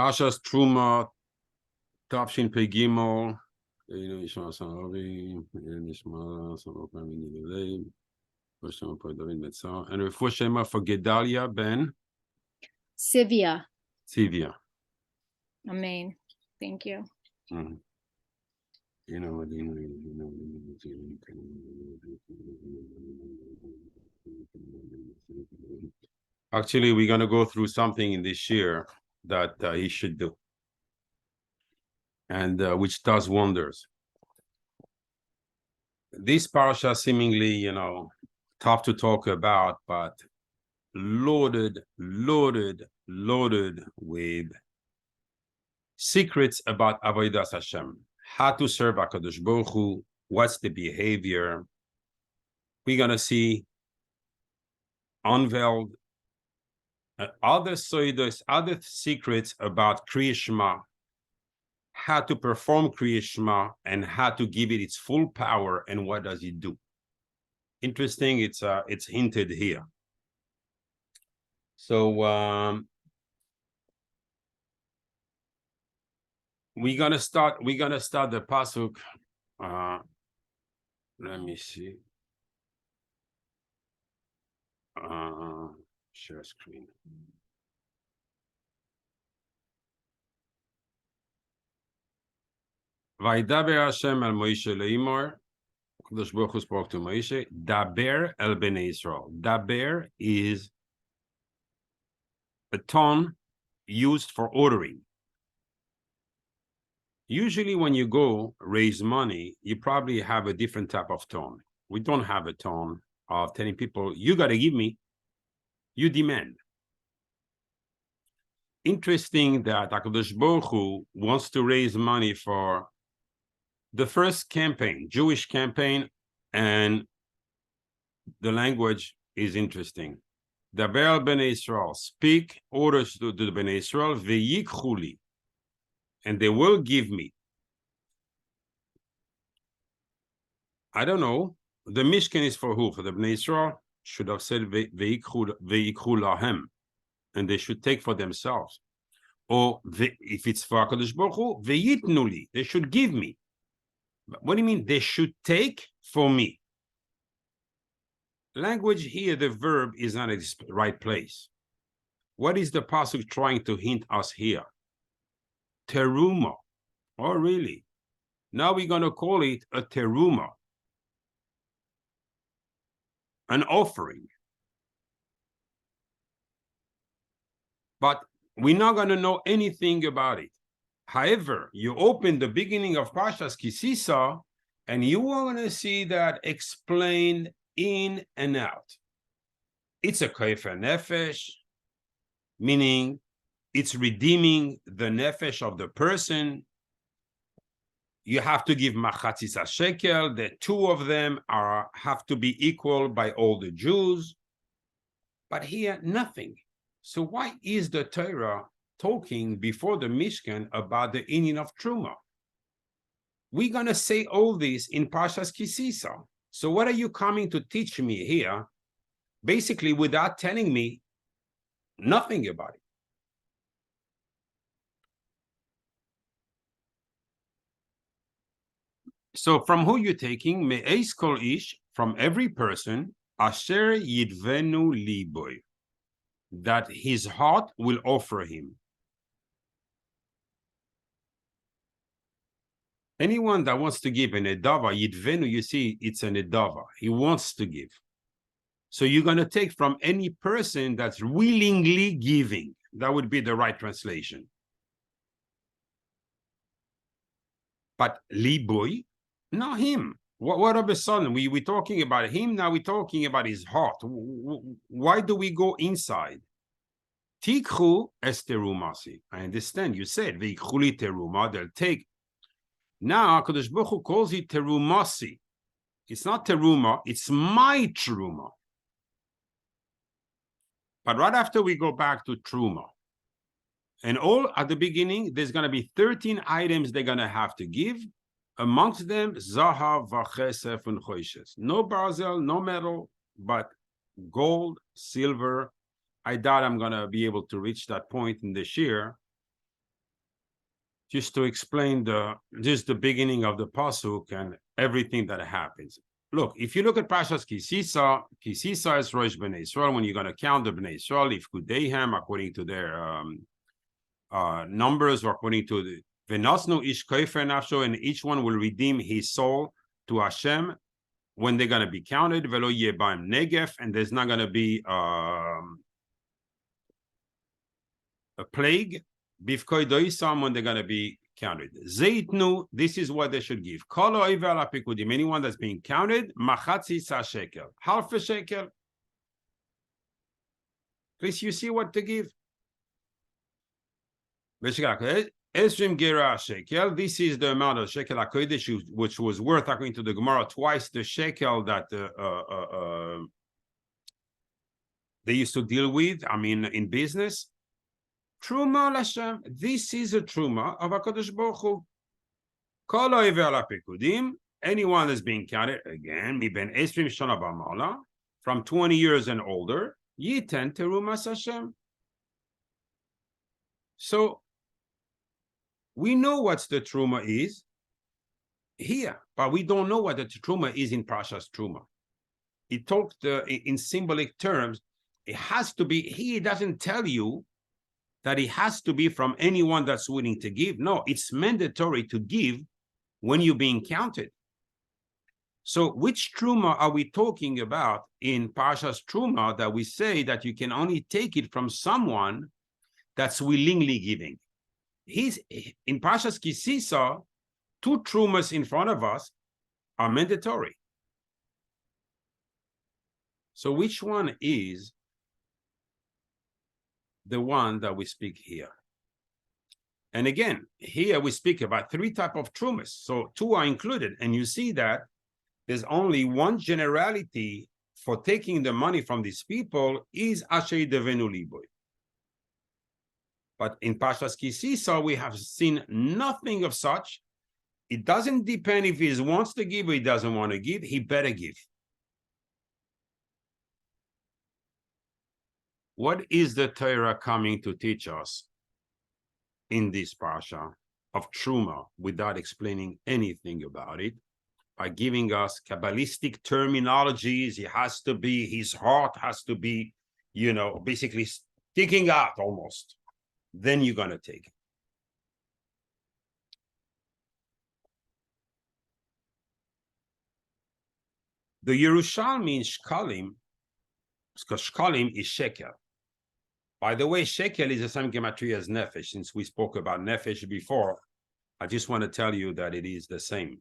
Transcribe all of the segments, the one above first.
Parshas Truma, Tavshin Pegimo, and Refushema for Gedalia ben Sivia. Sivia. Amen. Thank you. Actually, we're going to go through something in this year that he should do, and which does wonders. This parasha seemingly, tough to talk about, but loaded with secrets about Avodas Hashem, how to serve HaKadosh Baruch Hu, what's the behavior. We're going to see unveiled other soidos, other secrets about Kriya Shema, how to perform Kriya Shema, and how to give it its full power, and what does it do. Interesting, it's hinted here. So we're gonna start the pasuk. Let me see. Share screen. Vaydaber Hashem el Moshe leimor. Kadosh Baruch Hu spoke to Moshe. Daber el Bnei Yisrael. Daber is a tone used for ordering. Usually when you go raise money, you probably have a different type of tone. We don't have a tone of telling people, you got to give me, you demand. Interesting that HaKadosh Baruch Hu wants to raise money for the first campaign, Jewish campaign, and the language is interesting. Daber Bnei Israel, speak orders to the Bnei Israel, ve'yikchu li, and they will give me. I don't know. The Mishkan is for who? For the Bnei Israel? Should have said ve'yikchu lahem, and they should take for themselves. Or if it's for HaKadosh Baruch Hu, ve'yitnu li, they should give me. But what do you mean? They should take for me. Language here, the verb is not in the right place. What is the pasuk trying to hint us here? Teruma. Oh, really? Now we're going to call it a teruma, an offering. But we're not going to know anything about it. However, you open the beginning of Parshas Kisisa, and you are going to see that explained in and out. It's a kaifer nefesh, meaning it's redeeming the nefesh of the person. You have to give machatzis shekel. The two of them have to be equal by all the Jews. But here, nothing. So why is the Torah talking before the Mishkan about the inyan of Truma? We're going to say all this in Parshas Kisisa. So what are you coming to teach me here, basically without telling me nothing about it? So from who you're taking? Me'eis kol ish, from every person, asher yidvenu liboy, that his heart will offer him. Anyone that wants to give an edava, yidvenu, you see, it's an edava. He wants to give. So you're going to take from any person that's willingly giving. That would be the right translation. But liboy, not him. What of a sudden? We're talking about him, now we're talking about his heart. Why do we go inside? Tikhu es terumasi. I understand, you said, ve'ikchu li teruma, they'll take. Now, HaKadosh Baruch Hu calls it terumasi. It's not teruma, it's my truma. But right after we go back to truma, and all at the beginning, there's going to be 13 items they're going to have to give. Amongst them, zahav, vachesef, and choishes. No barzel, no metal, but gold, silver. I doubt I'm going to be able to reach that point in this year. just to explain the beginning of the pasuk and everything that happens. Look, if you look at Parashat Kisisa is Rosh Bnei Israel. When you're going to count the Bnei Israel, if Kudehem, according to their numbers, or according to the Venasnu ish kofer nafsho, and each one will redeem his soul to Hashem when they're going to be counted. Velo yebaim negef, and there's not going to be a plague. Bifkoi doisam, when they're going to be counted. Zeitnu, this is what they should give. Kolo iver apikudim, anyone that's being counted, machatzi sa shekel, half a shekel. Please, you see what to give. Esrim gera shekel. This is the amount of shekel hakodesh, which was worth, according to the Gemara, twice the shekel that they used to deal with. I mean, in business. Truma Lashem. This is a truma of HaKadosh Baruch Hu. Kol ha'over ha'pekudim. Anyone that's being counted, again, miben esrim shana b'mala, from 20 years and older, yiten terumas Hashem. So we know what the truma is here, but we don't know what the truma is in Parasha's truma. It talked in symbolic terms. It has to be. He doesn't tell you that it has to be from anyone that's willing to give. No, it's mandatory to give when you're being counted. So which truma are we talking about in Parasha's truma that we say that you can only take it from someone that's willingly giving? In Parasha's Kisisa, 2 trumas in front of us are mandatory. So which one is the one that we speak here? And again, here we speak about 3 types of trumas. So 2 are included. And you see that there's only one generality for taking the money from these people is Asher Devenu Liboy. But in Parshas Kisisa, we have seen nothing of such. It doesn't depend if he wants to give or he doesn't want to give. He better give. What is the Torah coming to teach us in this Parasha of Truma without explaining anything about it? By giving us Kabbalistic terminologies, it has to be, his heart has to be, basically sticking out almost. Then you're going to take it. The Yerushalmi in Shkalim, because Shkalim is shekel. By the way, shekel is the same gematria as nefesh. Since we spoke about nefesh before, I just want to tell you that it is the same.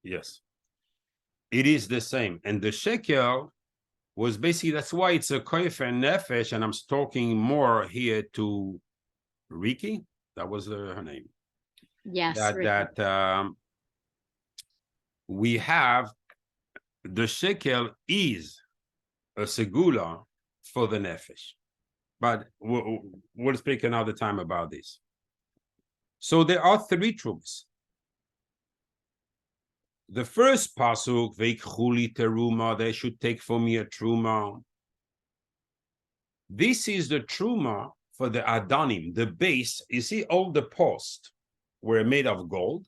Yes, it is the same. And the shekel was basically, that's why it's a koif and nefesh, and I'm talking more here to Riki. That was her name. Yes. That we have the shekel is a segula for the nefesh. But we'll speak another time about this. So there are 3 trumas. The first pasuk, veikchuli teruma, they should take for me a truma. This is the truma for the Adanim, the base. You see, all the posts were made of gold,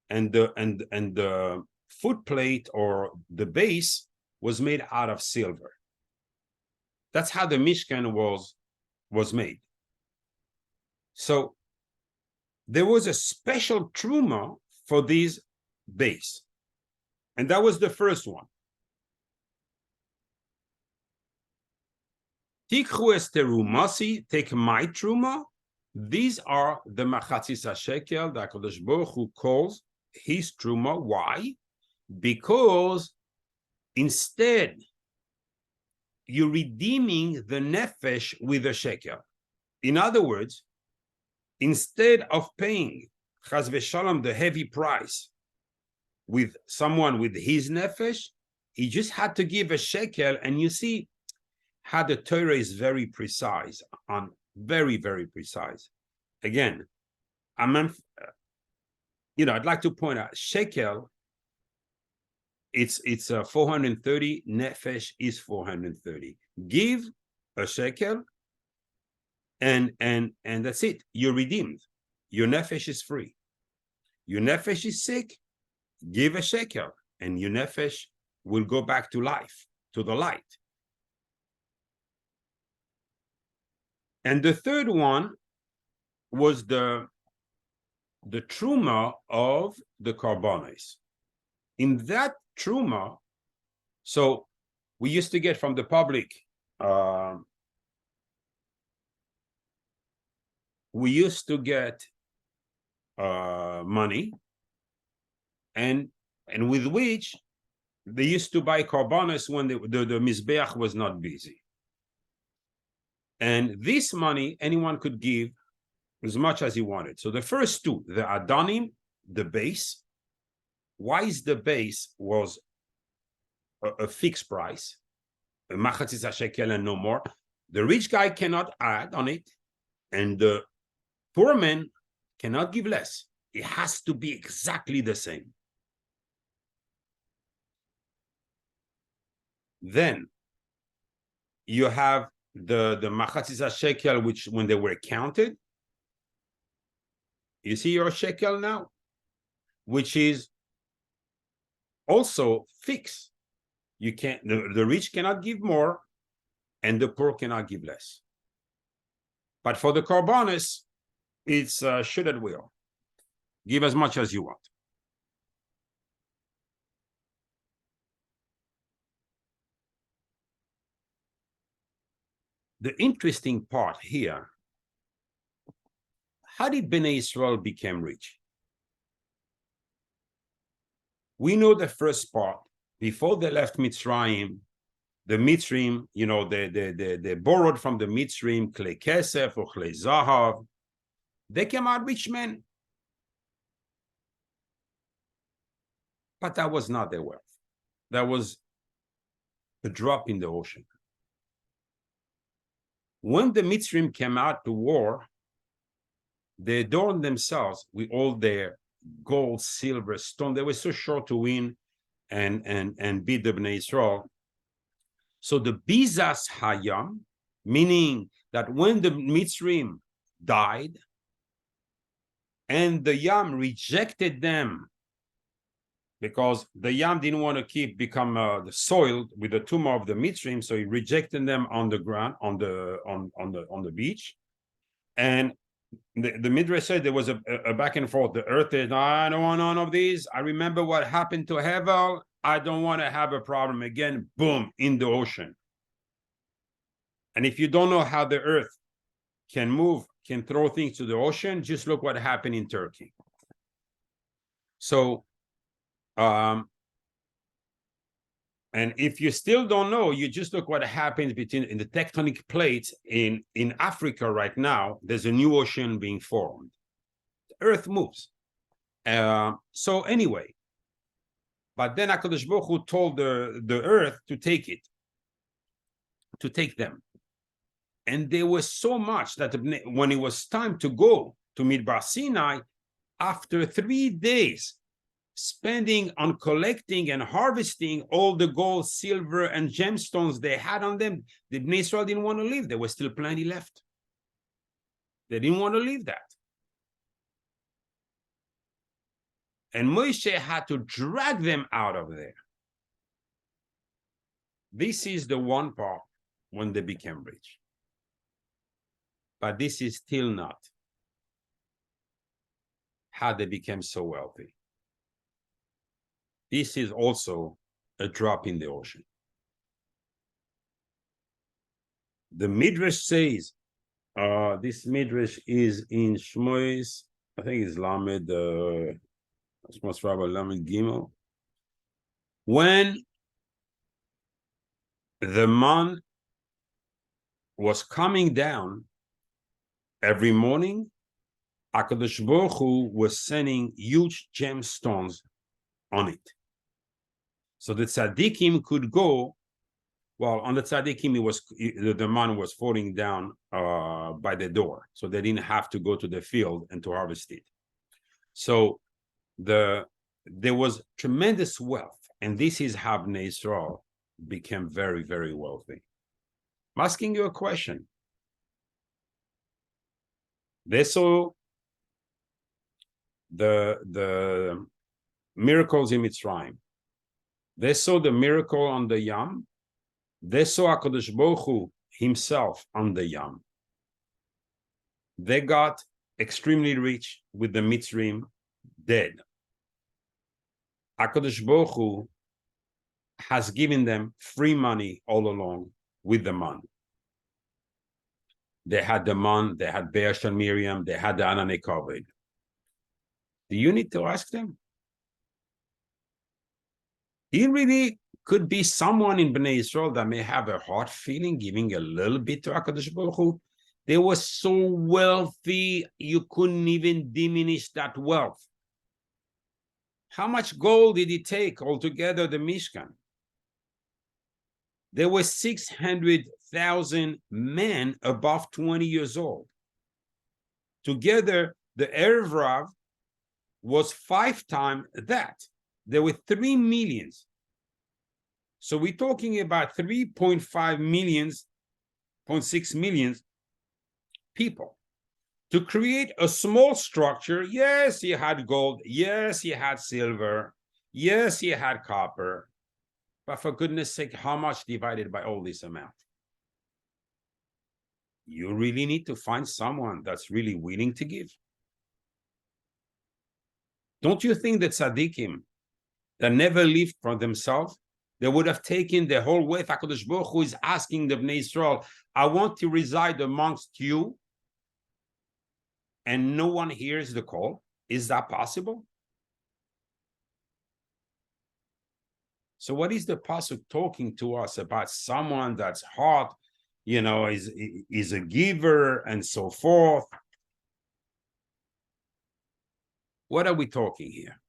and the footplate or the base was made out of silver. That's how the Mishkan was made. So there was a special truma for these base. And that was the first one. Tikhu es terumasi, take my truma. These are the machatzis shekel that HaKadosh Baruch Hu calls his truma. Why? Because instead you're redeeming the nefesh with a shekel. In other words, instead of paying chas v'shalom the heavy price with someone with his nefesh, he just had to give a shekel. And you see how the Torah is very precise, on very, very precise. Again, I'd like to point out, shekel, it's 430, nefesh is 430. Give a shekel, and that's it. You're redeemed. Your nefesh is free. Your nefesh is sick, give a shekel, and your nefesh will go back to life, to the light. And the third one was the truma of the karbonos. In that truma, so we used to get from the public, we used to get money, and with which they used to buy karbonos when the mizbeach was not busy. And this money anyone could give as much as he wanted. So the first two, the adonim, the base. Why is the base was a fixed price, a machatzis shekel and no more? The rich guy cannot add on it, and the poor man cannot give less. It has to be exactly the same. Then you have the machatzis shekel, which when they were counted, you see your shekel now, which is also fixed. You can't, the rich cannot give more, and the poor cannot give less. But for the karbonos, it's should at will. Give as much as you want. The interesting part here, how did Bnei Israel become rich? We know the first part. Before they left Mitzrayim, the Mitzrayim, you know, they borrowed from the Mitzrayim klei kesef or klei zahav. They came out rich men. But that was not their wealth. That was a drop in the ocean. When the Mitzrayim came out to war, they adorned themselves with all their gold, silver, stone. They were so sure to win and beat the Bnei Israel. So the Bizas Hayam, meaning that when the Mitzrayim died and the Yam rejected them, because the Yam didn't want to become the soil with the tumor of the Mitzrayim, so he rejected them on the ground, on the beach. And the Midrash said there was a back and forth. The earth is, I don't want none of these. I remember what happened to Hevel. I don't want to have a problem again. Boom, in the ocean. And if you don't know how the earth can move, can throw things to the ocean, just look what happened in Turkey. So, and if you still don't know, you just look what happens in the tectonic plates in Africa right now. There's a new ocean being formed. The earth moves. So anyway, but then HaKadosh Baruch Hu told the earth to take them. And there was so much that when it was time to go to Midbar Sinai, after 3 days, spending on collecting and harvesting all the gold, silver, and gemstones they had on them, the Bnei Israel didn't want to leave. There was still plenty left. They didn't want to leave that. And Moshe had to drag them out of there. This is the one part when they became rich. But this is still not how they became so wealthy. This is also a drop in the ocean. The Midrash says, this Midrash is in Shmois, I think it's Lamed, Shmos Rabbah Lamed Gimel. When the man was coming down every morning, HaKadosh Baruch Hu was sending huge gemstones on it. So the tzaddikim could go, well, on the tzaddikim, the man was falling down by the door. So they didn't have to go to the field and to harvest it. So there was tremendous wealth. And this is how Bnei Israel became very, very wealthy. I'm asking you a question. They saw the miracles in Mitzrayim. They saw the miracle on the Yam. They saw HaKadosh Baruch Hu himself on the Yam. They got extremely rich with the Mitzrayim dead. HaKadosh Baruch Hu has given them free money all along with the man. They had the man, they had Be'esh and Miriam, they had the Ananei Kavod. Do you need to ask them? He really could be someone in Bnei Israel that may have a heart feeling, giving a little bit to HaKadosh Baruch Hu. They were so wealthy, you couldn't even diminish that wealth. How much gold did it take altogether, the Mishkan? There were 600,000 men above 20 years old. Together, the Erev Rav was 5 times that. There were 3 millions. So we're talking about 3.5 millions, 0.6 millions people. To create a small structure, yes, he had gold, yes, he had silver, yes, he had copper, but for goodness sake, how much divided by all this amount? You really need to find someone that's really willing to give. Don't you think that tzaddikim that never lived for themselves, they would have taken the whole way? HaKadosh Baruch Hu is asking the Bnei Israel, I want to reside amongst you, and no one hears the call. Is that possible? So what is the pasuk talking to us about? Someone that's hot, is a giver and so forth. What are we talking here?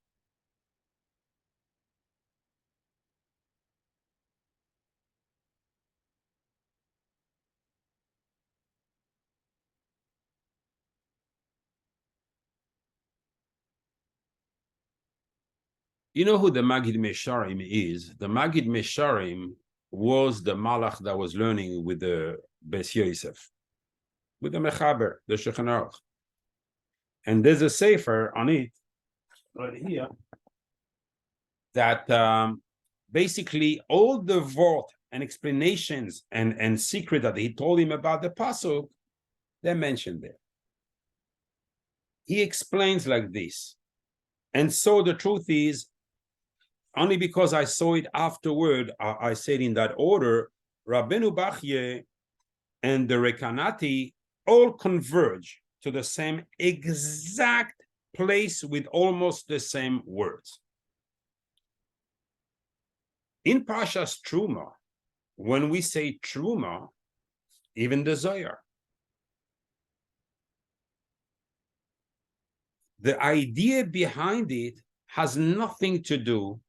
You know who the Magid Mesharim is? The Magid Mesharim was the Malach that was learning with the Beis Yosef, with the Mechaber, the Shulchan Aruch. And there's a sefer on it, right here, that basically all the vault and explanations and secret that he told him about the pasuk, they're mentioned there. He explains like this. And so the truth is, only because I saw it afterward, I said in that order, Rabbeinu Bachye and the Rekanati all converge to the same exact place with almost the same words. In Parasha's Truma, when we say Truma, even the Zohar, the idea behind it has nothing to do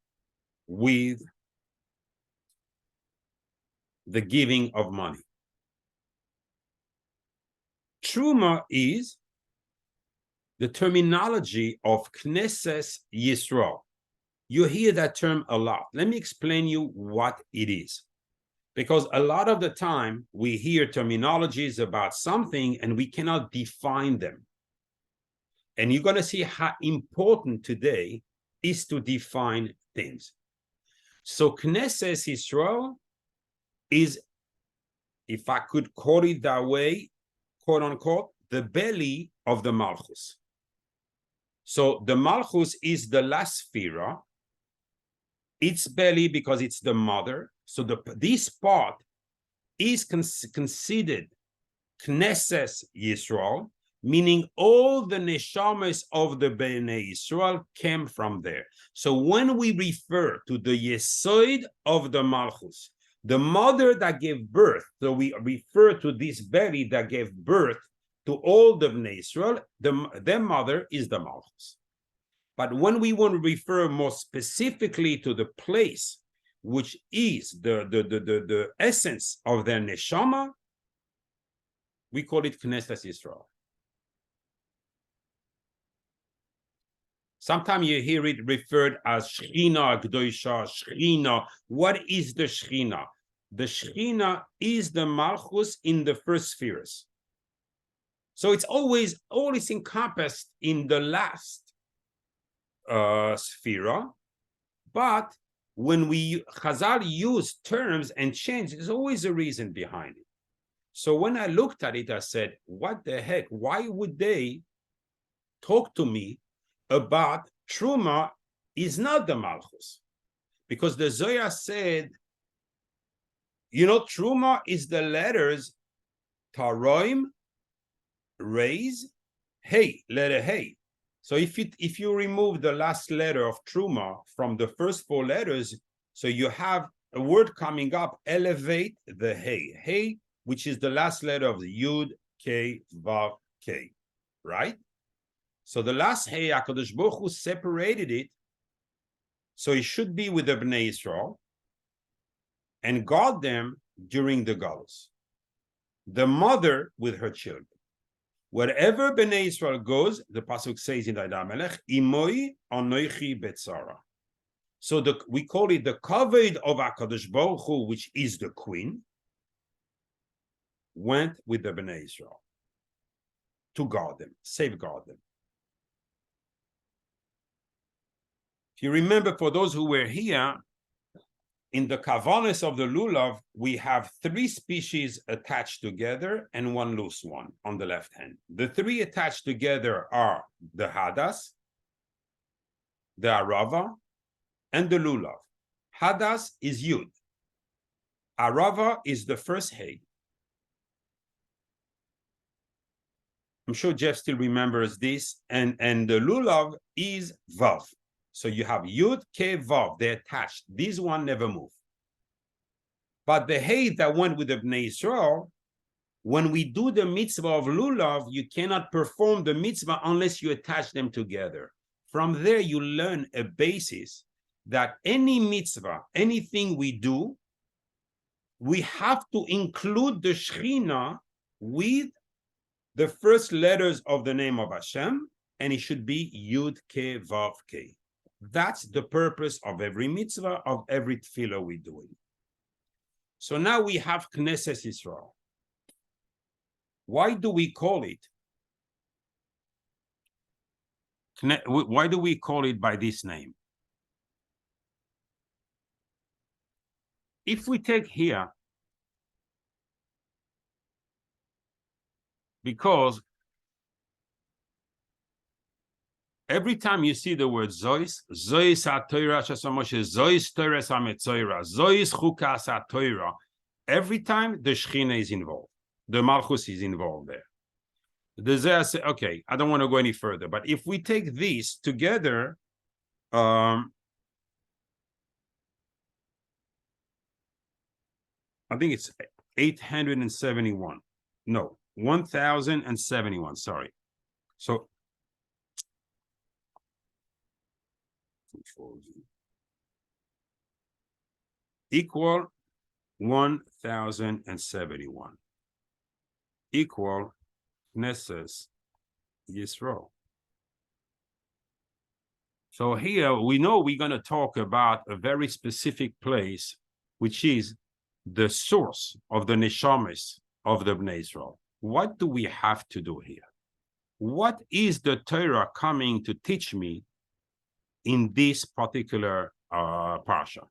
with the giving of money. Truma is the terminology of Knesset Yisrael. You hear that term a lot. Let me explain you what it is. Because a lot of the time we hear terminologies about something and we cannot define them. And you're going to see how important today is to define things. So Knesset Yisrael is, if I could call it that way, quote unquote, the belly of the Malchus. So the Malchus is the last Sphira. Its belly, because it's the mother. So this part is considered Knesset Yisrael, meaning all the neshamas of the Bnei Israel came from there. So when we refer to the Yesod of the Malchus, the mother that gave birth, so we refer to this belly that gave birth to all the Bnei Israel, their mother is the Malchus. But when we want to refer more specifically to the place, which is the essence of their neshama, we call it Knesset Yisrael. Sometimes you hear it referred as Shechina, Gdoisha, Shechina. What is the Shechina? the Shechina is the Malchus in the first spheres. So it's always encompassed in the last sphere, but when Chazal use terms and change, there's always a reason behind it. So when I looked at it, I said, what the heck? Why would they talk to me about Truma is not the Malchus? Because the Zohar said, Truma is the letters Taroim, Reis, Hey, letter Hey. So if you remove the last letter of Truma from the first four letters, so you have a word coming up, elevate the Hey. Hey, which is the last letter of the Yud, K, Vav, K, right? So the last Hey, HaKadosh Baruch Hu separated it, so it should be with the Bnei Israel and guard them during the Galus. The mother with her children. Wherever Bnei Israel goes, the pasuk says in David Melech, "Imoi anoichi betzara." So we call it the kavod of HaKadosh Baruch Hu, which is the queen, went with the Bnei Israel to guard them, safeguard them. If you remember, for those who were here, in the kavanas of the lulav, we have three species attached together and one loose one on the left hand. The three attached together are the hadas, the arava, and the lulav. Hadas is yud. Arava is the first hay. I'm sure Jeff still remembers this. And the lulav is vav. So you have Yud, K, Vav, they're attached. These one never move. But the hay that went with the Bnei Israel, when we do the mitzvah of lulav, you cannot perform the mitzvah unless you attach them together. From there, you learn a basis that any mitzvah, anything we do, we have to include the Shechina with the first letters of the name of Hashem, and it should be Yud, K, Vav, K. That's the purpose of every mitzvah, of every tefillah we're doing. So now we have Knesset Israel. Why do we call it? Why do we call it by this name? If we take here, because every time you see the word Zois, Zois HaTorah Shasamoshe, Zois Torah HaMetzoira, Zois Chukas HaTorah, every time the Shechina is involved, the Malchus is involved there. The Zohar say, okay, I don't want to go any further, but if we take these together, I think it's 871. No, 1071, sorry. So equal 1071 equal Knesset Yisrael. So here we know we're going to talk about a very specific place, which is the source of the neshamas of the Bnei Israel. What do we have to do here? What is the Torah coming to teach me in this particular Parasha?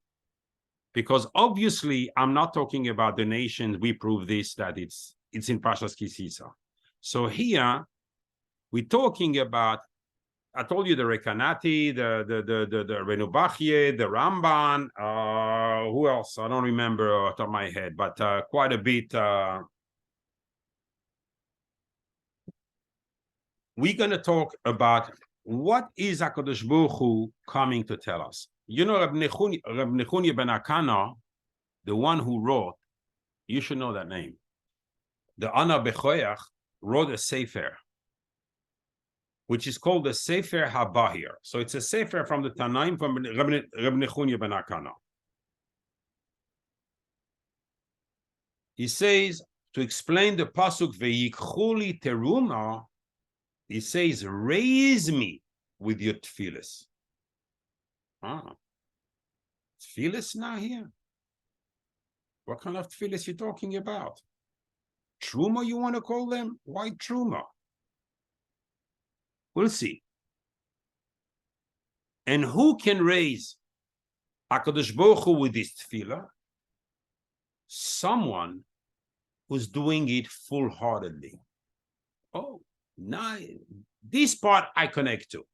Because obviously, I'm not talking about the nations. We prove this, that it's in Parshas Kisisa. So here, we're talking about, I told you the Rekanati, the Renubachye, the Ramban, who else? I don't remember off the top of my head, but quite a bit. We're going to talk about what is HaKadosh Baruch Hu coming to tell us. You know, Reb Nechunya ben Akana, the one who wrote, you should know that name. The Ana Bechoyach wrote a Sefer, which is called the Sefer HaBahir. So it's a Sefer from the Tanaim from Reb Nechunya ben Akana. He says, to explain the pasuk Veyikhuli teruma, he says, raise me with your tefillas. Tefillas now here. What kind of tefillah is he talking about? Truma, you want to call them? Why truma? We'll see. And who can raise HaKadosh Baruch Hu with this tefillah? Someone who's doing it full-heartedly. Oh, now this part I connect to.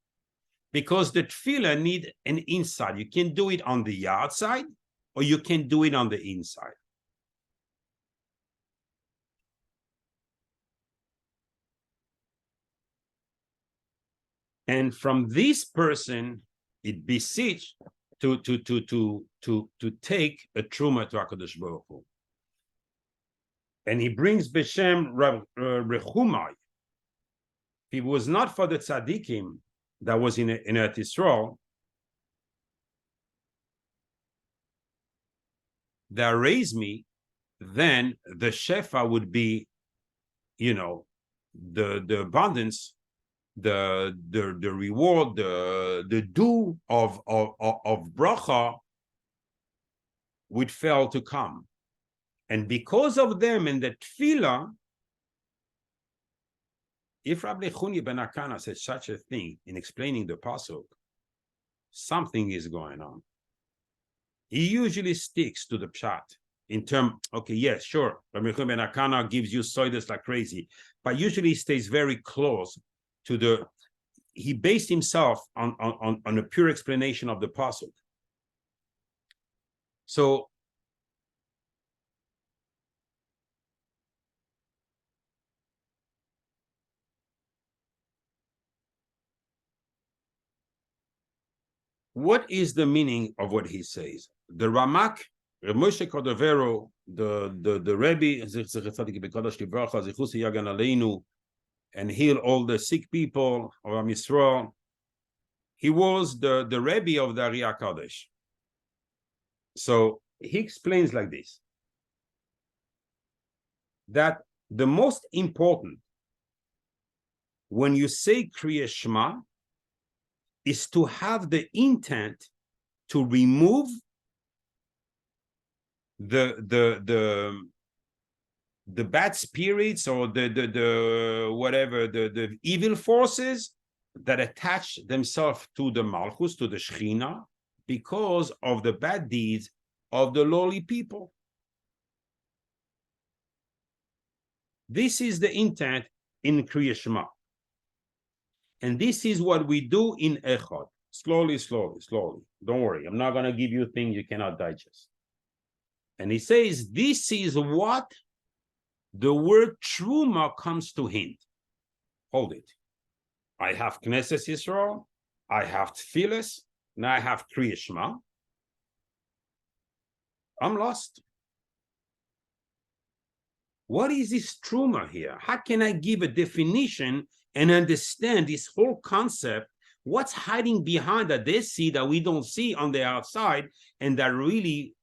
Because the tefillah need an inside. You can do it on the outside, or you can do it on the inside. And from this person, it beseech to take a truma to HaKadosh Baruch Hu. And he brings Beshem Rechumai. If it was not for the tzaddikim that was in Eretz Yisrael, that raised me, then the shefa would be, the abundance, the reward, the due of bracha would fail to come. And because of them and the tefillah, if Rabbi Chuni ben Akana said such a thing in explaining the pasuk, something is going on. He usually sticks to the pshat in term, okay, yes, sure, Rabbi Chuni ben Akana gives you soidas like crazy, but usually he stays very close to he based himself on a pure explanation of the pasuk. So what is the meaning of what he says? The Ramak, Moshe Cordovero, the Rebbe, and heal all the sick people of Am Yisrael. He was the Rebbe of the Ariya Kadesh. So he explains like this, that the most important when you say Kriya Shema is to have the intent to remove the bad spirits or the evil forces that attach themselves to the Malchus, to the Shechina, because of the bad deeds of the lowly people. This is the intent in Kriya Shema. And this is what we do in Echad. Slowly, slowly, slowly. Don't worry, I'm not going to give you things you cannot digest. And he says, this is what the word Truma comes to hint. Hold it. I have Knesset Yisrael, I have Tfilis, now I have Kriya Shema. I'm lost. What is this Truma here? How can I give a definition and understand this whole concept? What's hiding behind that they see that we don't see on the outside, and that really,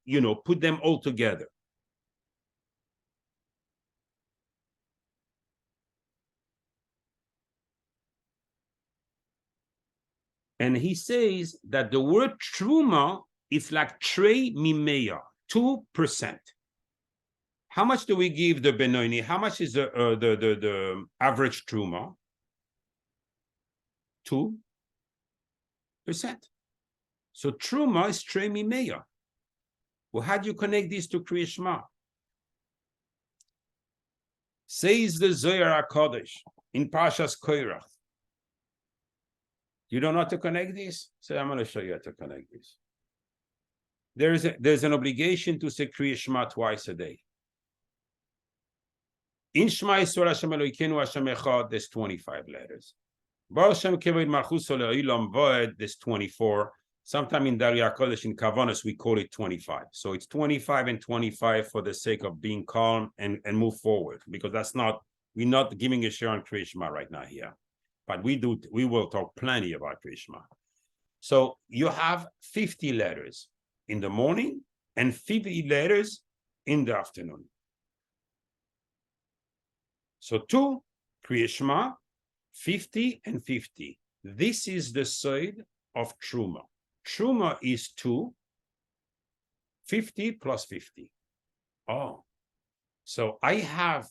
put them all together? And he says that the word truma is like trei mimeya, 2%. How much do we give the Benoni? How much is the average truma? 2%. So truma is trei mimeya. Well, how do you connect this to Kriya Shema? Says the Zohar HaKodesh in Parshas Koirach. You don't know how to connect this? So I'm going to show you how to connect this. There's an obligation to say Kriya Shema twice a day. In Shema Yisrael Hashem Elokeinu Hashem Echad, there's 25 letters. Baruch Shem Kevod Malchus Le'olam Va'ed, there's 24. Sometime in Darya Kodesh in Kavanos, we call it 25. So it's 25 and 25 for the sake of being calm and move forward, because we're not giving a share on Kriya Shema right now here. But we will talk plenty about Kriya Shema. So you have 50 letters in the morning and 50 letters in the afternoon. So 2 Kriya Shema, 50 and 50. This is the side of Truma. Truma is 2, 50 plus 50. Oh, so I have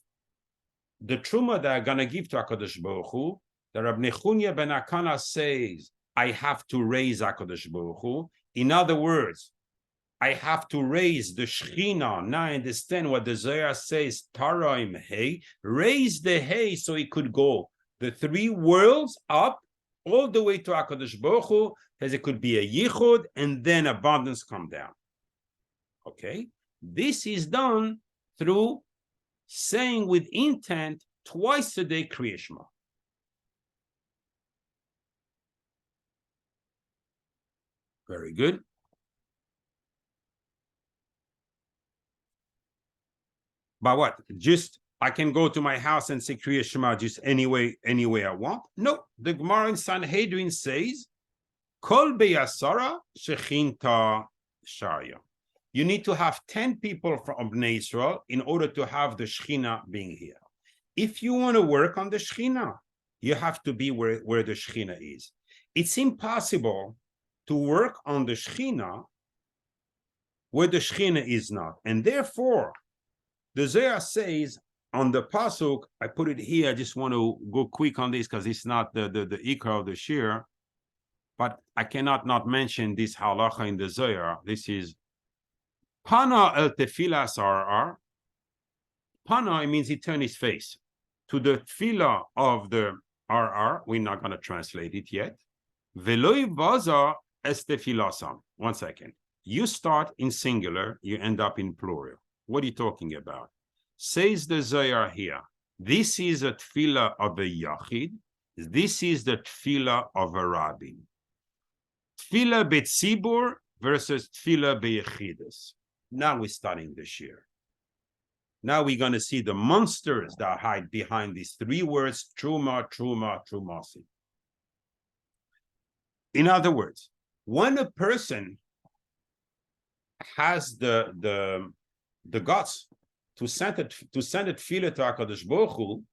the truma that I'm gonna give to HaKadosh Baruch Hu. The Rab Nechunya ben Akana says I have to raise HaKadosh Baruch Hu. In other words, I have to raise the Shechina. Now I understand what the Zohar says, Taraim Hey. Raise the Hey so it could go the three worlds up all the way to HaKadosh Baruch Hu, as it could be a Yichud, and then abundance come down. Okay? This is done through saying with intent twice a day Kriya Shema. Very good. But what? Just I can go to my house and say Kriya Shema just any way I want? No. The Gemara in Sanhedrin says, Kol beyasara shechinta sharia. You need to have 10 people from Bnei Israel in order to have the Shechina being here. If you want to work on the Shechina, you have to be where the Shechina is. It's impossible to work on the Shechina where the Shechina is not. And therefore, the Zohar says on the Pasuk, I put it here, I just want to go quick on this because it's not the ikra of the shir, but I cannot not mention this halacha in the Zohar. This is Pana el tefilas RR. Pana, it means he turned his face to the tefillah of the RR. We're not going to translate it yet. Veloi baza es tefilasam. 1 second. You start in singular, you end up in plural. What are you talking about? Says the Zohar here. This is a tefillah of a yachid. This is the tefillah of a rabbin. Tefillah betzibur versus tefillah beyechidus. Now we're starting the shir. Now we're going to see the monsters that hide behind these three words, truma, truma, trumasi. In other words, when a person has the guts to send it tefillah to HaKadosh Baruch Hu,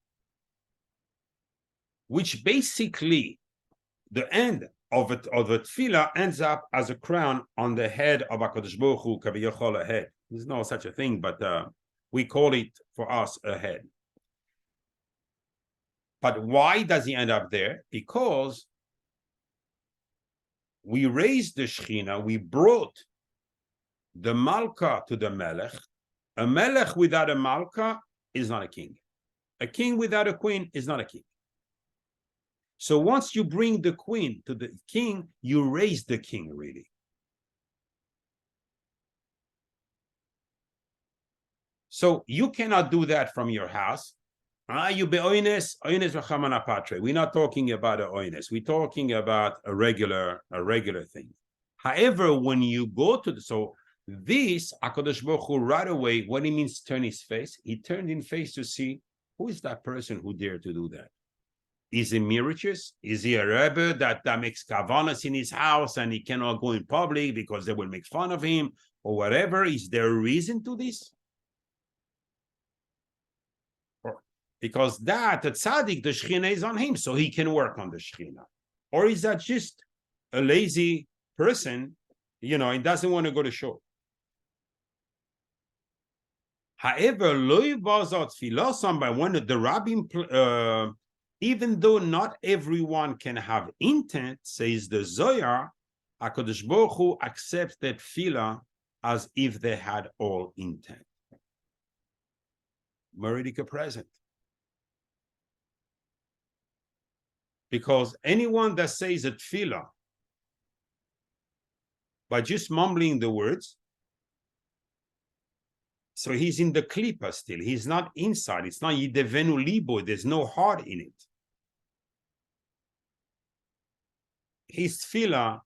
which basically the end of the tefillah ends up as a crown on the head of HaKadosh Baruch Hu, kaviyachol a head. There's no such a thing, but we call it for us a head. But why does he end up there? Because we raised the Shechina, we brought the Malka to the Melech. A Melech without a Malka is not a king. A king without a queen is not a king. So once you bring the queen to the king, you raise the king, really. So you cannot do that from your house. You be oines v'chamana patre. We're not talking about a oines. We're talking about a regular thing. However, when you go to this HaKadosh Baruch Hu right away, what he means turn his face, he turned in face to see who is that person who dared to do that. Is he miraculous? Is he a rebbe that makes kavanas in his house and he cannot go in public because they will make fun of him or whatever? Is there a reason to this? Because that, the tzaddik, the Shechina is on him, so he can work on the Shechina. Or is that just a lazy person, he doesn't want to go to shul? However, loy bazat filasam, by one of the rabbin, even though not everyone can have intent, says the Zohar, HaKadosh Baruch Hu accepts that tefillah as if they had all intent. Meridika present. Because anyone that says a tefillah by just mumbling the words, so he's in the klipa still. He's not inside. It's not yidevenu libo. There's no heart in it. His tefillah,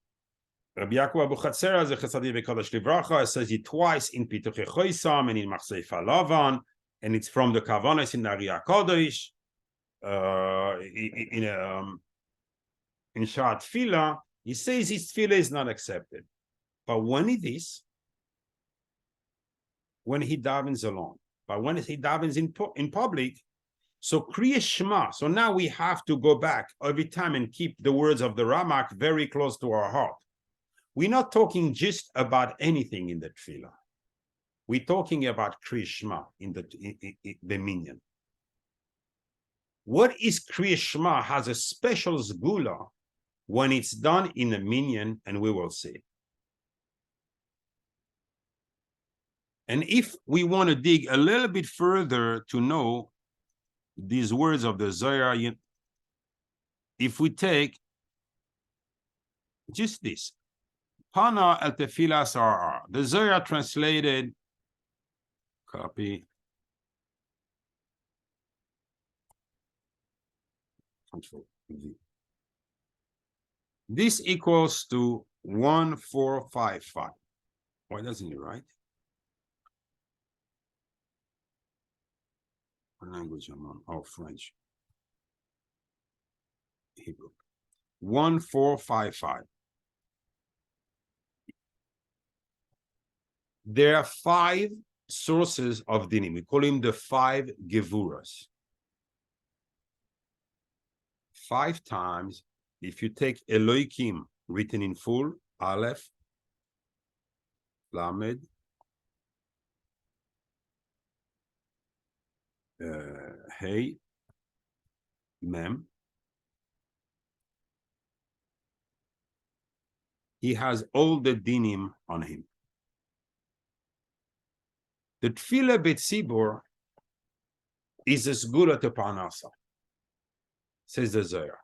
Rabbi Yaakov Abu Chatzera, Zechasadim V'Kadosh Livracha, says it twice in Pituchei Choisam and in Machseif Lavan, and it's from the Kavanas in Nari HaKodesh, in Sha'at Tefillah. He says his tefillah is not accepted. But when it is, when he davens alone, but when he davens in public, so Kriya Shema. So now we have to go back every time and keep the words of the Ramak very close to our heart. We're not talking just about anything in the tefillah. We're talking about Krishma in the minyan. What is Krishma has a special sgula when it's done in a minyan, and we will see. And if we want to dig a little bit further to know these words of the Zohar, if we take just this, Pana el tefilas RR, the Zohar translated, copy, Control V. This equals to 1455. Why doesn't it write? What language am I on? Oh, French. Hebrew. 1455. There are 5 sources of dinim. We call him the 5 gevuras. 5 times, if you take Elohim written in full, Aleph, Lamed, Hey, Mem, he has all the dinim on him. The Tefillah Betzibur is a sgula to Parnasa, says the Zohar.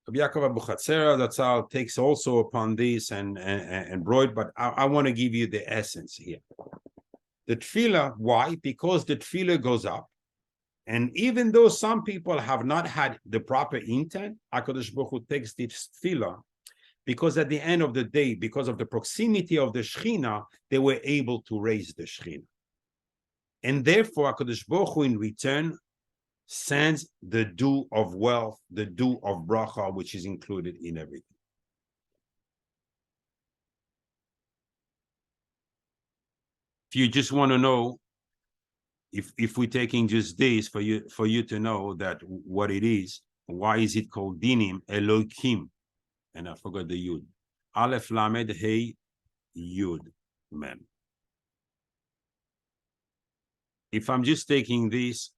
Rabbi Yaakov Abuchatzera, that's all takes also upon this and broad, but I want to give you the essence here. The Tefillah, why? Because the Tefillah goes up, and even though some people have not had the proper intent, HaKadosh Baruch Hu takes this Tefillah, because at the end of the day, because of the proximity of the Shechina, they were able to raise the Shechina. And therefore, HaKadosh Baruch Hu in return sends the dew of wealth, the dew of bracha, which is included in everything. If you just want to know, if we're taking just this for you to know that what it is, why is it called dinim, Elohim, and I forgot the yud, Aleph Lamed Hey Yud Mem. If I'm just taking this,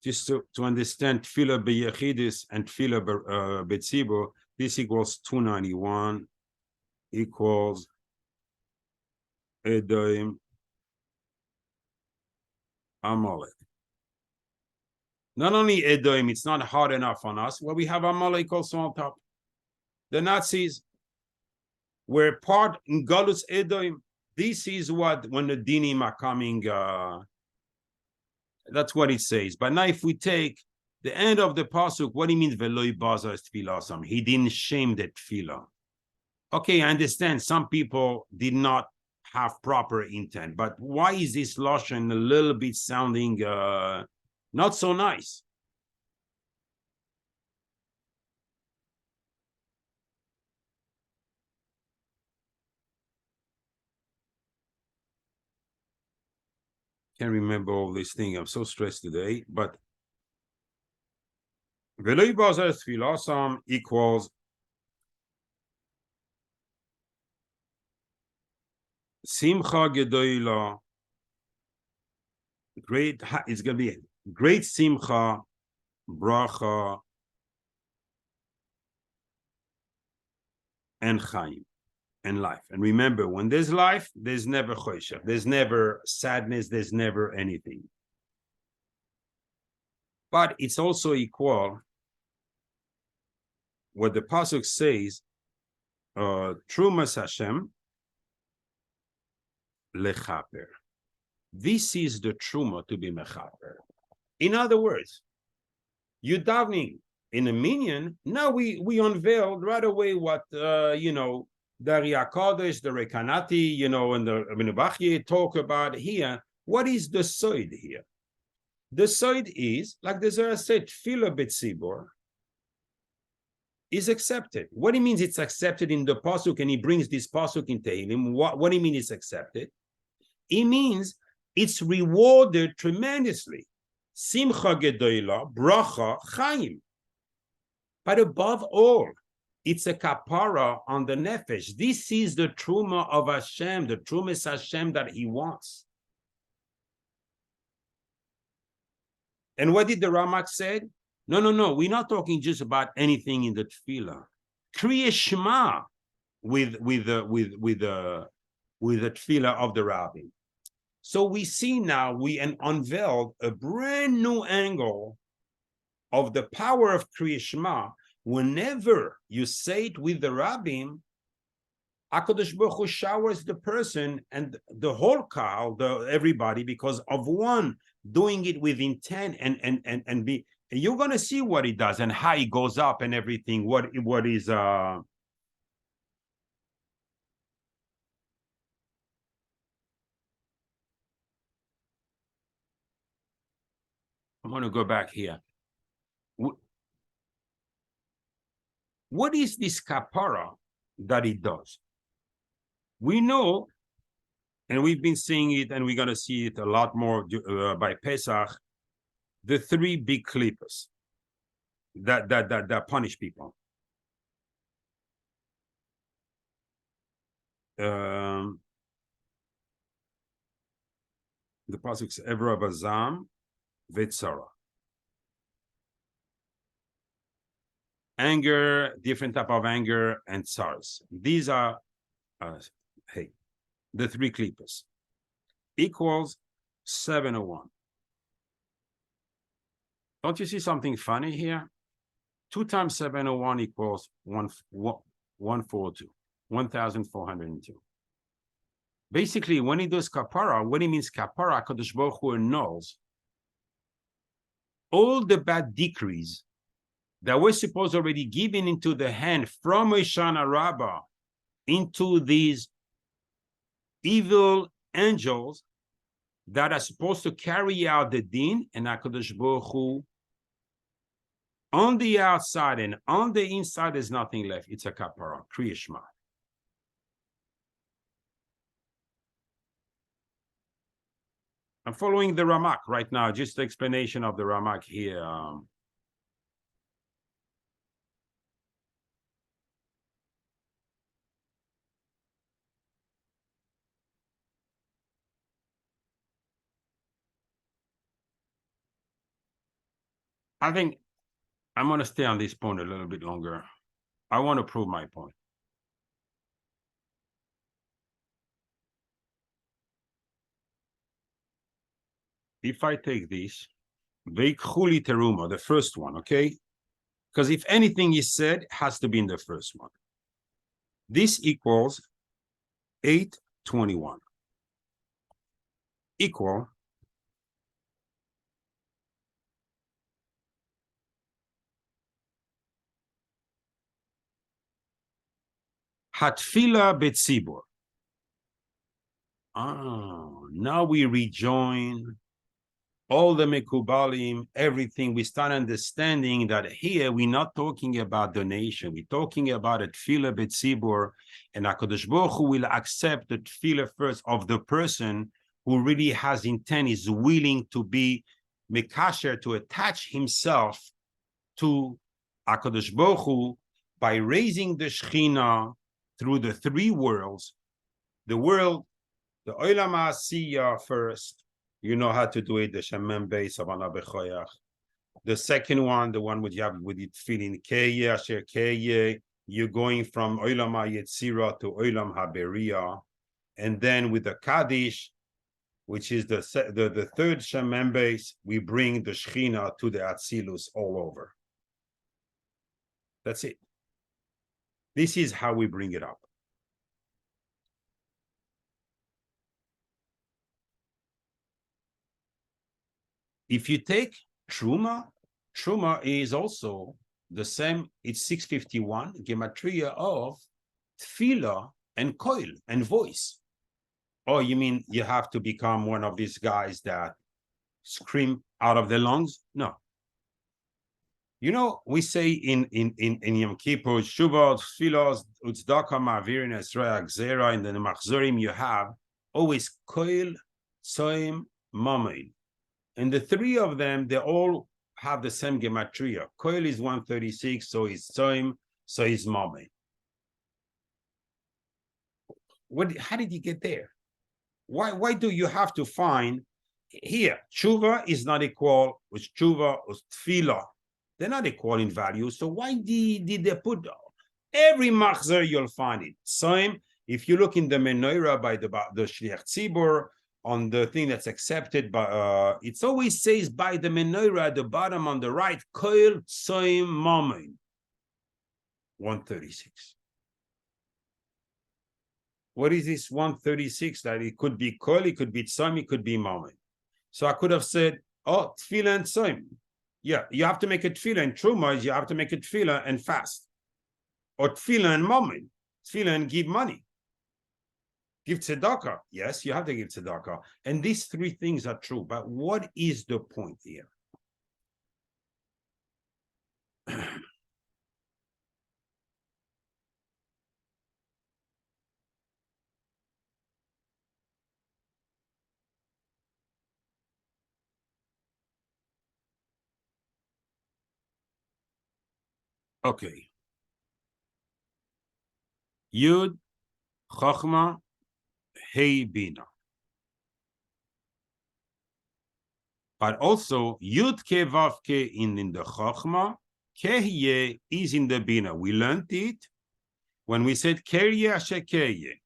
just to understand Tefillah B'Yechidus and Tefillah B'Tzibur, this equals 291 equals Edom Amalek. Not only Edom, it's not hard enough on us, well, we have Amalek also on top. The Nazis were part in Galus Edom. This is what, when the dinim are coming, that's what it says. But now if we take the end of the pasuk, what do you mean Veloi Bazar Tfilasam? He didn't shame the tefillah. Okay, I understand some people did not have proper intent, but why is this lashon a little bit sounding not so nice? Can't remember all these things. I'm so stressed today, but Veloi Bazar Tfilasam equals Simcha Gedoyla, great, it's going to be great Simcha, Bracha, and Chaim, and life. And remember, when there's life, there's never Choshev, there's never sadness, there's never anything. But it's also equal what the Pasuk says, Trumas Hashem, Lechaper. This is the truma to be mechaper. In other words, you davening in a minyan. Now we unveiled right away what the Riach Kodesh, the Rekanati, and the Bachye talk about here. What is the soid here? The soid is, like the Zohar said, Tefillah Betzibur is accepted. What he means it's accepted in the pasuk, and he brings this pasuk in Tehillim. What do you mean it's accepted? It means it's rewarded tremendously. Simcha Gedoyla, Bracha, Chaim. But above all, It's a kapara on the nefesh. This is the truma of Hashem, the trumas Hashem that He wants. And what did the Ramak say? No. We're not talking just about anything in the tefillah. Kriya Shema with the tefillah of the rabbi. So we see now we unveiled a brand new angle of the power of Kriya Shema. Whenever you say it with the rabbim, HaKadosh Baruch Hu showers the person and the whole kahal, everybody, because of one doing it with intent and be. You're gonna see what it does and how it goes up and everything. What is I'm gonna go back here. What is this kapara that it does? We know, and we've been seeing it, and we're going to see it a lot more by Pesach, the three big clippers that punish people. The pasuk says, Evra Bazam Vetzara. Anger, different type of anger, and tsars. These are, the three clippers. Equals 701. Don't you see something funny here? 2 times 701 equals 142, 1,402. Basically, when he does kapara, when he means kapara, HaKadosh Baruch Hu knows all the bad decrees that were supposed already given into the hand from Hoshana Rabbah into these evil angels that are supposed to carry out the din, and HaKadosh Baruch Hu, on the outside and on the inside, there's nothing left. It's a kapara, Kriya Shema. I'm following the Ramak right now, just the explanation of the Ramak here. I think I'm going to stay on this point a little bit longer. I want to prove my point. If I take this, Veikchuli Teruma, the first one, okay? Because if anything is said, it has to be in the first one. This equals 821. Equal Hatfila Betzibur. Now we rejoin all the Mekubalim, everything. We start understanding that here we're not talking about donation. We're talking about a Tefillah Betzibur, and HaKadosh Baruch Hu will accept the Tefillah first of the person who really has intent, is willing to be Mekasher, to attach himself to HaKadosh Baruch Hu by raising the Shechina through the three worlds. The world, the Olam HaAsiyah first, you know how to do it, the Shemem base of Anabechoyach. The second one, the one which you have with it feeling Keye, Asher Keye, you're going from Olam HaYetzira to Olam HaBeriah. And then with the Kaddish, which is the third Shemem base, we bring the Shechina to the Atzilus all over. That's it. This is how we bring it up. If you take Truma, Truma is also the same, it's 651, gematria of Tefillah and Koil and voice. Oh, you mean you have to become one of these guys that scream out of their lungs? No. You know, we say in Yom Kippur, Shuvot, Tfilos, Utzdaka, Ma'avirin, Esrei, Gzera, in the Machzorim you have always Koil, Soim, Mamein. And the three of them, they all have the same gematria. Koil is 136, so is Soim. so it's Mammon. How did you get there? Why do you have to find here? Tshuva is not equal with tshuva or tefillah. They're not equal in value. So why did they put every machzer? You'll find it. Same if you look in the menorah by the shliach tzibur, on the thing that's accepted by it always says by the menorah at the bottom on the right, kol tzoim mammon 136. What is this 136? That it could be kol, it could be tzoim, it could be mammon. So I could have said, oh, tefillah and tzoim. Yeah, you have to make a tefillah, and truma is you have to make a tefillah and fast. Or tefillah and mammon, tefillah and give money. Give tzedakah. Yes, you have to give tzedakah. And these three things are true. But what is the point here? Okay. Yud, Chachma, Hey, Bina. But also, Yud Ke Vav Ke in the Chachma, Kehye is in the Bina. We learned it when we said Kerye Asher Kehye.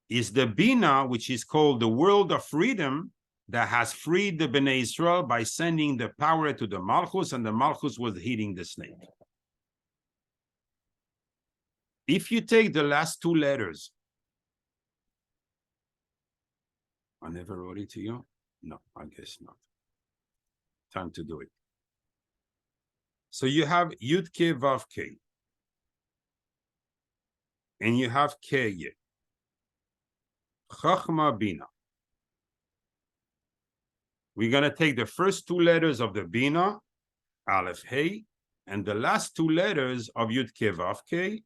Is the Bina, which is called the world of freedom, that has freed the Bnei Israel by sending the power to the Malchus, and the Malchus was hitting the snake. If you take the last two letters, I never wrote it to you? No, I guess not. Time to do it. So you have Yud Ke Vav Ke, and you have Keye, Chachma Bina. We're going to take the first two letters of the Bina, Aleph Hey, and the last two letters of Yud Ke Vav Ke,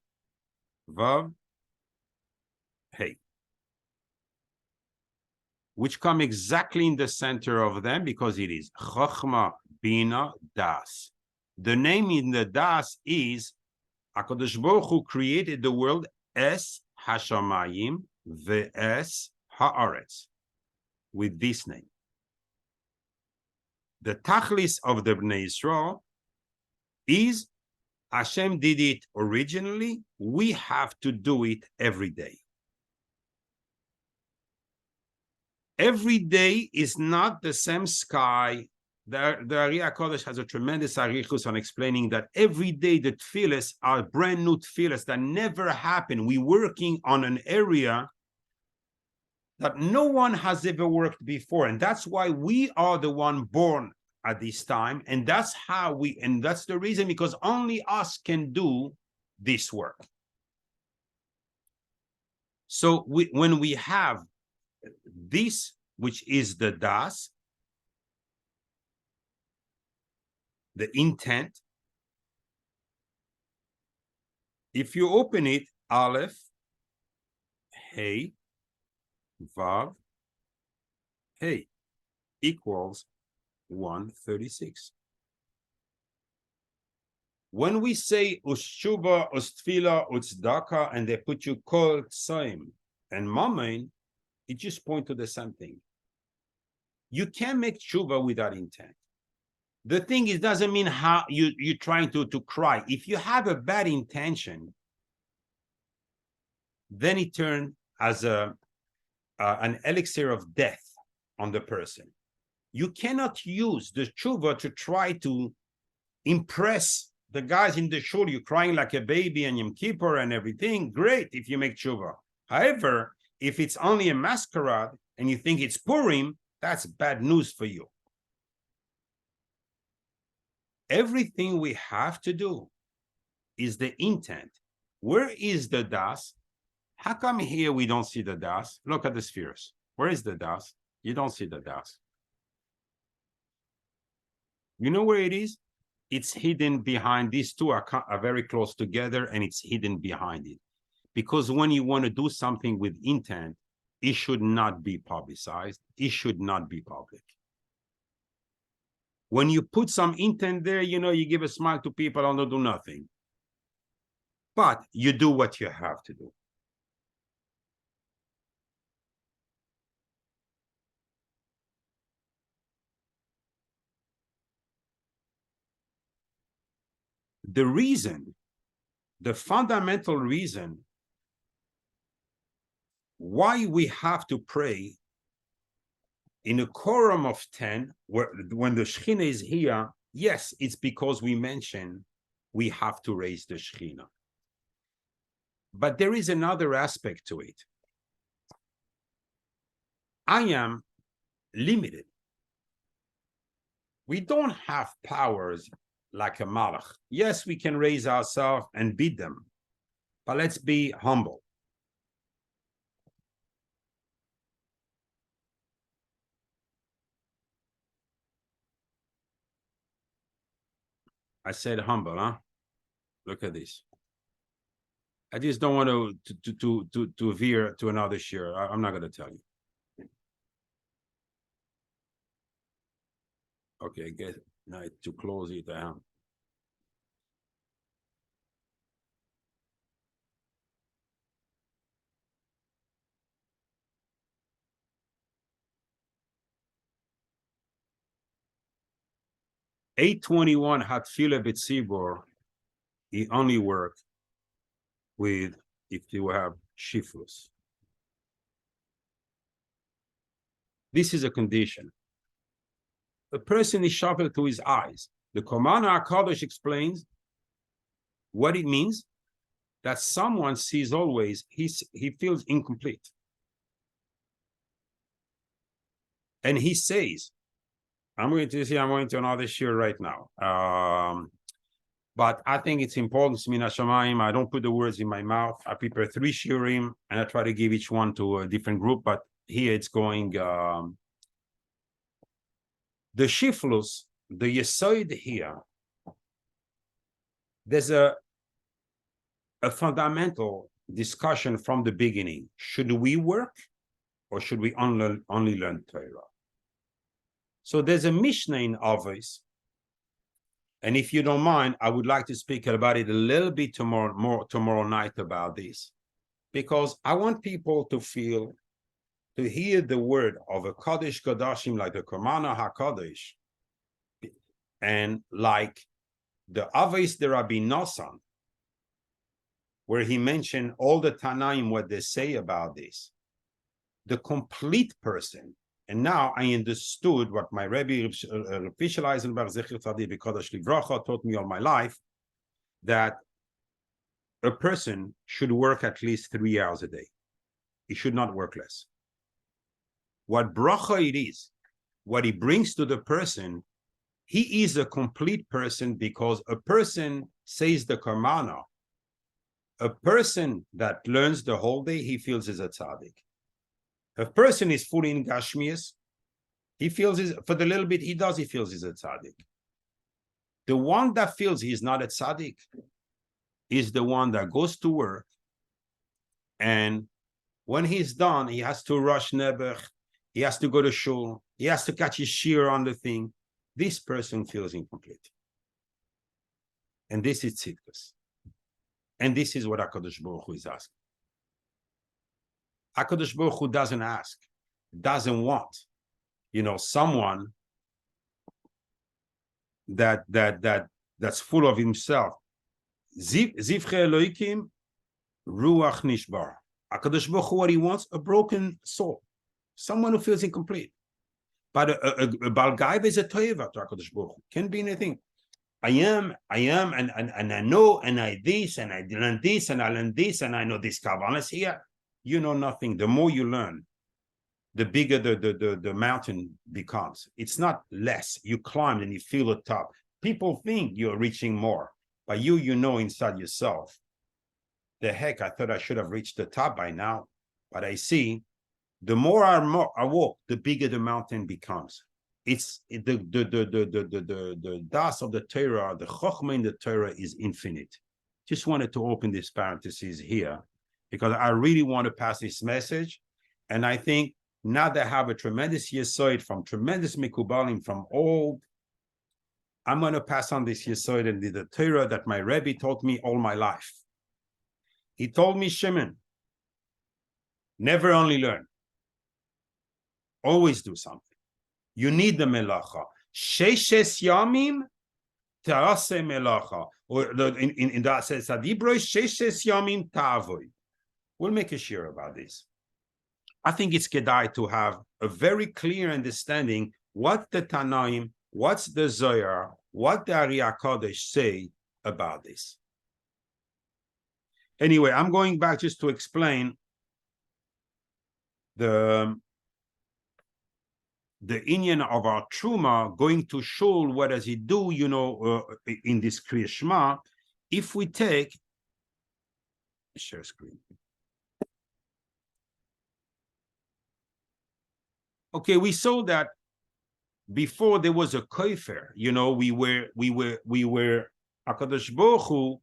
Vav Hey, which come exactly in the center of them because it is Chachma Bina Das. The name in the Das is HaKadosh Baruch Hu created the world Es Hashamayim Ve'es Haaretz with this name. The Tachlis of the Bnei Israel is Hashem did it originally. We have to do it every day. Every day is not the same sky. The Ari HaKodesh has a tremendous arichus on explaining that every day the tefillas are brand new tefillas that never happen. We're working on an area that no one has ever worked before. And that's why we are the one born at this time. And that's how and that's the reason, because only us can do this work. So when we have this, which is the Das, the intent, if you open it, Aleph, Hey, Vav, Hey, equals 136. When we say Ushuba, Ustfila, Utsdaka, and they put you Kol Tsaim and Mammon, it just points to the same thing. You can't make tshuva without intent. The thing is, doesn't mean how you're trying to cry. If you have a bad intention, then it turns as an elixir of death on the person. You cannot use the tshuva to try to impress the guys in the shul. You're crying like a baby and Yom Kippur and everything. Great if you make tshuva. However, if it's only a masquerade and you think it's Purim, that's bad news for you. Everything we have to do is the intent. Where is the Das? How come here we don't see the Das? Look at the spheres. Where is the Das? You don't see the Das. You know where it is? It's hidden behind. These two are very close together, and it's hidden behind it. Because when you want to do something with intent, it should not be publicized. It should not be public. When you put some intent there, you know, you give a smile to people and don't do nothing. But you do what you have to do. The fundamental reason why we have to pray in a quorum of 10, when the Shekhinah is here, yes, it's because we mention we have to raise the Shekhinah. But there is another aspect to it. I am limited. We don't have powers like a malach. Yes, we can raise ourselves and beat them, but let's be humble. I said humble, huh? Look at this. I just don't want to veer to another share. I'm not going to tell you. Okay, get now to close it down. $821 Hatfila Betzibor, he only work with if you have shiflus. This is a condition. A person is shuffled to his eyes. The Komana HaKadosh explains what it means that someone sees always, he feels incomplete. And he says, I'm going to another shir right now. But I think it's important, Mina Shamayim. I don't put the words in my mouth. I prepare 3 shirim and I try to give each one to a different group. But here it's going, the shiflus, the yesoid here, there's a fundamental discussion from the beginning. Should we work or should we only learn Torah? So there's a Mishnah in Avos, and if you don't mind, I would like to speak about it a little bit tomorrow night about this, because I want people to hear the word of a Kodesh Kodashim like the Komana HaKadosh, and like the Avos the Rabbi Nosson, where he mentioned all the Tanaim, what they say about this. The complete person. And now I understood what my Rebbe Fisher Eisenberg Zecher Tzaddik B'Kodesh Livracha taught me all my life, that a person should work at least 3 hours a day. He should not work less. What bracha it is, what he brings to the person, he is a complete person, because a person says the Karmana. A person that learns the whole day, he feels is a tzaddik. A person is fully in Gashmias, he feels for the little bit he does, he feels he's a tzaddik. The one that feels he's not a tzaddik is the one that goes to work, and when he's done, he has to rush Nebuch, he has to go to shul, he has to catch his shear on the thing. This person feels incomplete. And this is tzidkus. And this is what HaKadosh Baruch Hu is asking. HaKadosh Baruch Hu doesn't ask, doesn't want, someone that's full of himself. Zivche Eloikim Ruach Nishbar. HaKadosh Baruch Hu, what he wants, a broken soul, someone who feels incomplete. But a Balgaiva is a toiva to HaKadosh Baruch Hu. Can be anything. I am, and I know, and I this, and I learn this, and I learn this, and I know this Kavanas here. You know nothing. The more you learn, the bigger the mountain becomes. It's not less. You climb and you feel the top. People think you're reaching more, but you know inside yourself, the heck, I thought I should have reached the top by now. But I see, the more I walk, the bigger the mountain becomes. It's the das of the Torah, the chokhmah in the Torah is infinite. Just wanted to open this parenthesis here, because I really want to pass this message. And I think now that I have a tremendous yesod from tremendous mikubalim from old, I'm going to pass on this yesod and the Torah that my Rebbe taught me all my life. He told me, Shimon, never only learn. Always do something. You need the melacha. Sheshes yamim ta'aseh melacha. Or in that says, Adibroy sheshes yamim ta'avoy. We'll make a share about this. I think it's kedai to have a very clear understanding what the Tanaim, what's the Zohar, what the Ari HaKadosh say about this. Anyway, I'm going back just to explain the inyan of our Truma, going to Shul, what does it do, in this Kriya Shema. If we take, share screen. Okay, we saw that before there was a kofer, we were HaKadosh Baruch Hu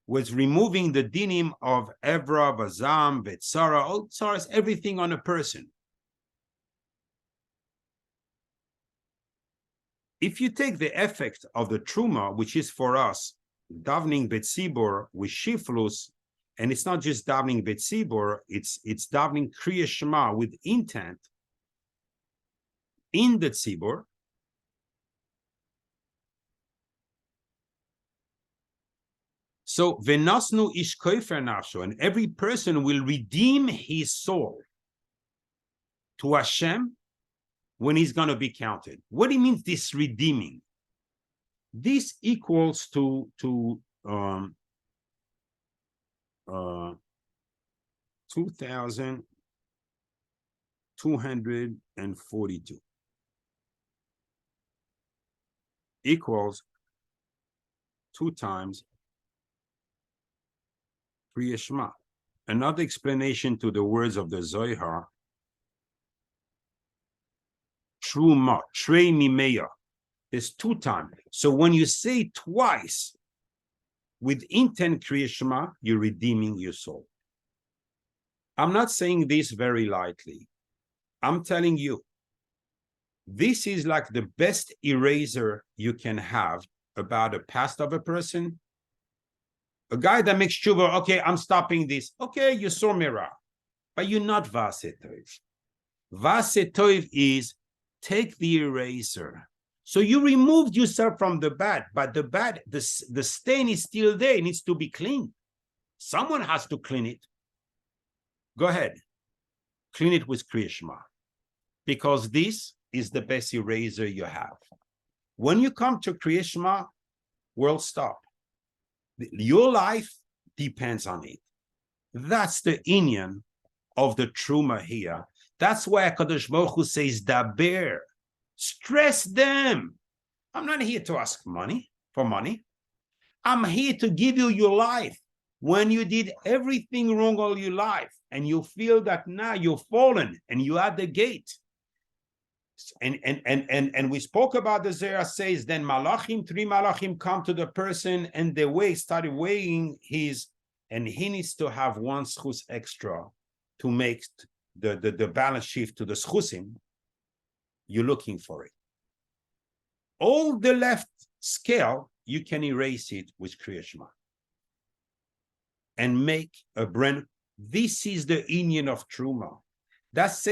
was removing the dinim of Evra, Vazam, Betzara, all tzaras, everything on a person. If you take the effect of the Truma, which is for us, davening Betzibor with Shiflus, and it's not just davening Betzibor, it's davening Kriya Shema with intent in the Tzibor, so Venasnu ish kofer nafsho, and every person will redeem his soul to Hashem when he's going to be counted. What do you mean this redeeming? This equals to 2,242 equals 2 times Kriya Shema. Another explanation to the words of the Zohar, Truma, Trei Mimeya, is 2 times. So when you say twice with intent Kriya Shema, you're redeeming your soul. I'm not saying this very lightly. I'm telling you, this is like the best eraser you can have about the past of a person. A guy that makes tshuva, okay, I'm stopping this. Okay, you saw mirror, but you're not Vaseh Toiv. Vaseh Toiv is take the eraser. So you removed yourself from the bad, but the stain is still there. It needs to be cleaned. Someone has to clean it. Go ahead. Clean it with Kriya Shema, because this is the best eraser you have. When you come to Kriya Shema, world stop. Your life depends on it. That's the inyan of the Truma here. That's why HaKadosh Baruch Hu says, Daber, stress them. I'm not here to ask for money. I'm here to give you your life. When you did everything wrong all your life, and you feel that now you've fallen and you are at the gate. And we spoke about the Zohar says, then 3 malachim come to the person and they started weighing his, and he needs to have 1 schus extra to make the balance shift to the schusim. You're looking for it. All the left scale, you can erase it with Kriya Shema and make a brand. This is the inyan of Truma. That's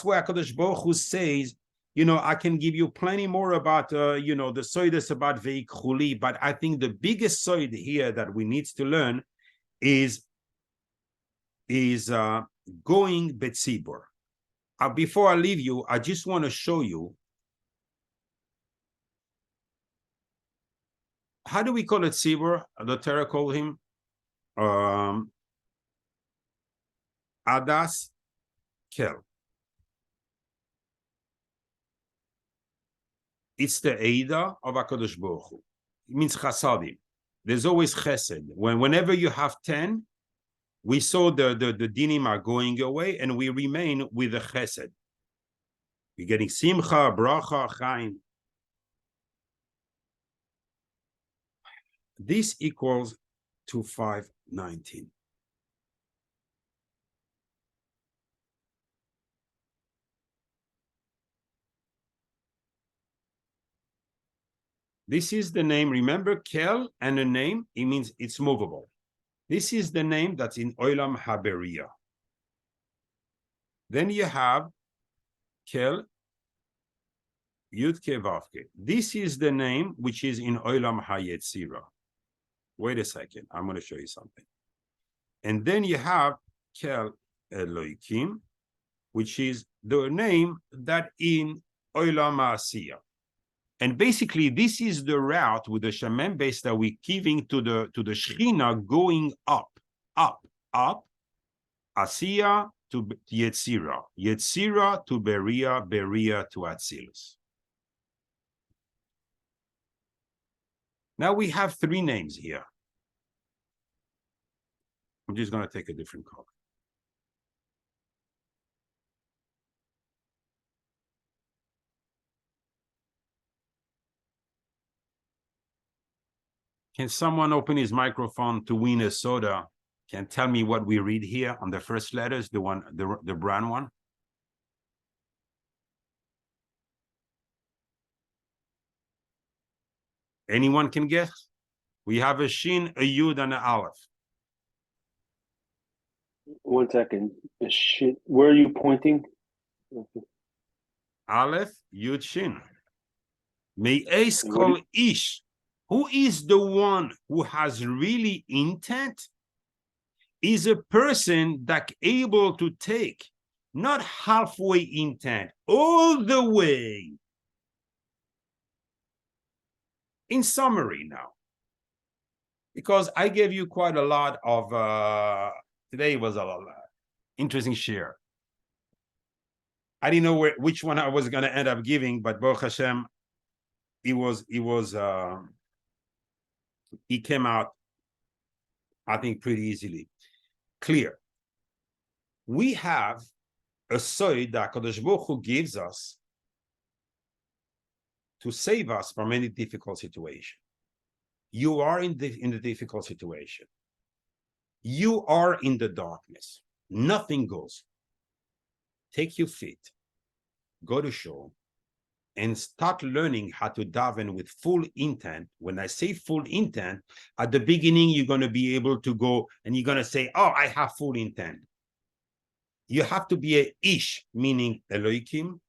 why HaKadosh Baruch Hu says, I can give you plenty more about, the soidas about Veikchuli, but I think the biggest soid here that we need to learn is going Betzibor. Before I leave you, I just want to show you, how do we call it Tzibor? The Torah called him Adas Kel. It's the Eida of HaKadosh Baruch Hu. It means chasadim. There's always chesed. Whenever you have 10, we saw the dinim are going away, and we remain with the chesed. You're getting simcha, bracha, chaim. This equals to 519. This is the name. Remember, Kel and a name, it means it's movable. This is the name that's in Olam HaBeria. Then you have Kel Yudke Vavke. This is the name which is in Olam HaYetzira. Wait a second, I'm going to show you something. And then you have Kel Eloikim, which is the name that in Olam HaAsiya. And basically, this is the route with the Shemen base that we're giving to the Shechina going up, Asiya to Yetzira, Yetzira to Beria, Beria to Atzilus. Now we have three names here. I'm just going to take a different color. Can someone open his microphone to win a soda? Can tell me what we read here on the first letters, the brown one? Anyone can guess? We have a shin, a yud, and an aleph. 1 second. Where are you pointing? Aleph, yud, shin. Me'es kol ish. Who is the one who has really intent? Is a person that's able to take not halfway intent, all the way. In summary now, because I gave you quite a lot of, today was a lot interesting share. I didn't know which one I was going to end up giving, but Baruch Hashem, he came out, I think, pretty easily. Clear. We have a soy that Kadosh Baruch Hu gives us to save us from any difficult situation. You are in the difficult situation. You are in the darkness. Nothing goes. Take your feet, go to shul, and start learning how to daven with full intent. When I say full intent, at the beginning, you're going to be able to go and you're going to say, oh, I have full intent. You have to be a ish, meaning Eloikim,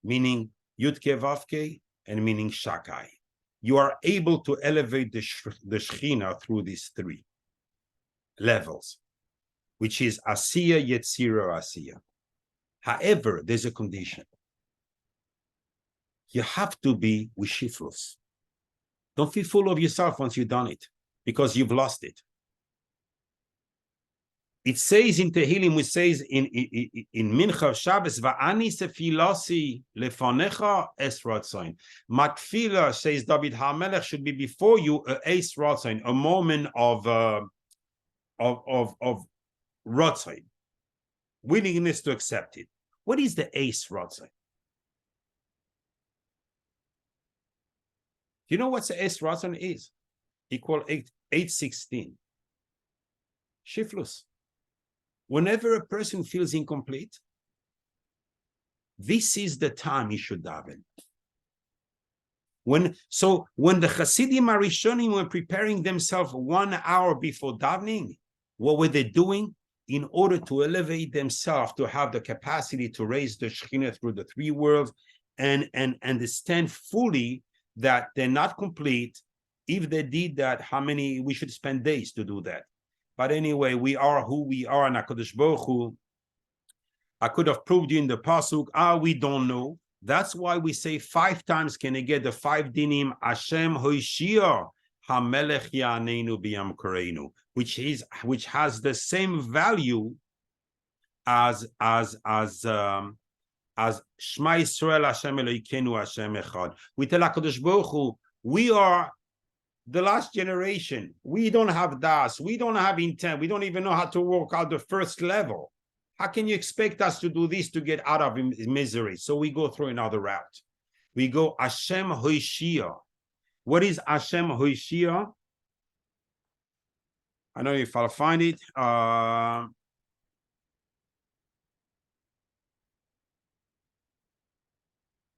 meaning Yudke Vavke, and meaning Shakai. You are able to elevate the Shechina through these three levels, which is Asiya, Yetzira, Asiya. However, there's a condition. You have to be with shifrus. Don't feel full of yourself once you've done it, because you've lost it. It says in Tehillim, it says in Mincha Shabbos, Va'ani sefilasi lefanecha es ratzain. Matfila, says David HaMelech, should be before you a es ratzain, a moment of ratzain, willingness to accept it. What is the es ratzain? You know what the es ratzain is? Equal 816. Shiflus. Whenever a person feels incomplete, this is the time he should daven. When the Hasidim Arishonim were preparing themselves 1 hour before davening, what were they doing? In order to elevate themselves, to have the capacity to raise the Shekhinah through the three worlds and understand fully that they're not complete. If they did that, we should spend days to do that. But anyway, we are who we are, and HaKadosh Baruch Hu, I could have proved you in the pasuk, we don't know. That's why we say 5 times, can I get the 5 dinim, Hashem Hoshia, HaMelech Ya'anenu B'yam Koreinu, which has the same value as Shema Yisrael Hashem Elokeinu Hashem Echad. We tell HaKadosh Baruch Hu, we are the last generation. We don't have das. We don't have intent. We don't even know how to work out the first level. How can you expect us to do this to get out of misery? So we go through another route. We go Hashem Hoshia. What is Hashem Hoshia? I don't know if I'll find it.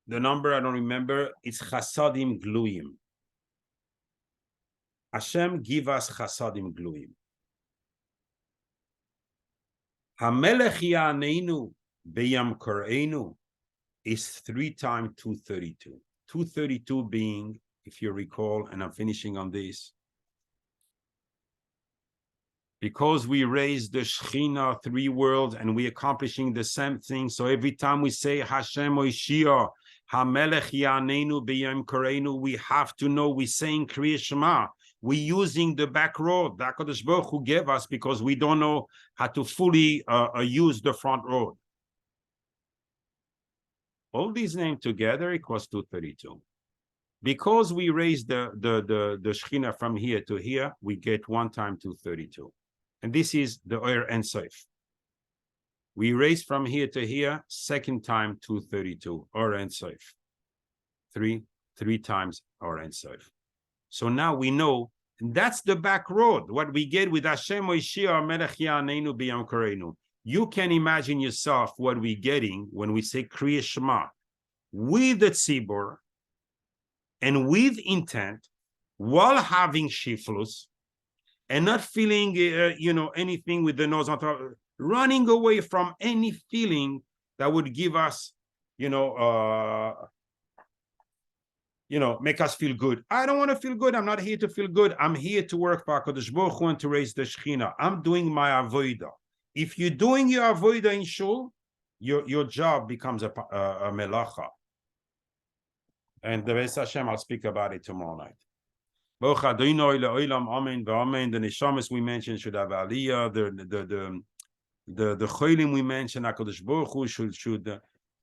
The number, I don't remember. It's Chasadim Gluyim. Hashem give us Chasadim Gluyim. Hamelech Yaneinu Beyam Koreinu is 3 times 232. 232 being, if you recall, and I'm finishing on this, because we raised the Shechina 3 worlds and we accomplishing the same thing. So every time we say Hashem Oishia, Hamelech Yaneinu B'Yom Koreinu, we have to know we're saying Kriya Shema. We're using the back road that HaKadosh Baruch Hu gave us because we don't know how to fully use the front road. All these names together equals 232. Because we raised the Shechina from here to here, we get 1 time 232. And this is the Oyer Ein Sof. We raise from here to here, 2nd time 232, Oyer Ein Sof. 3 times Oyer Ein Sof. So now we know that's the back road. What we get with Hashem Oishia Melech Yaneinu B'Yom Koreinu. You can imagine yourself what we're getting when we say Kriya Shema with the tzibur and with intent, while having shiflus and not feeling, anything with the nose on top, running away from any feeling that would give us, make us feel good. I don't want to feel good. I'm not here to feel good. I'm here to work for HaKadosh Baruch Hu and to raise the Shechina. I'm doing my avodah. If you're doing your avodah in shul, your job becomes a melacha. And the Beis Hashem, I'll speak about it tomorrow night. Baruch Adonai le'olam, amen ve'amen. The neshamas we mentioned should have aliyah. The cholim we mentioned, HaKadosh Baruch Hu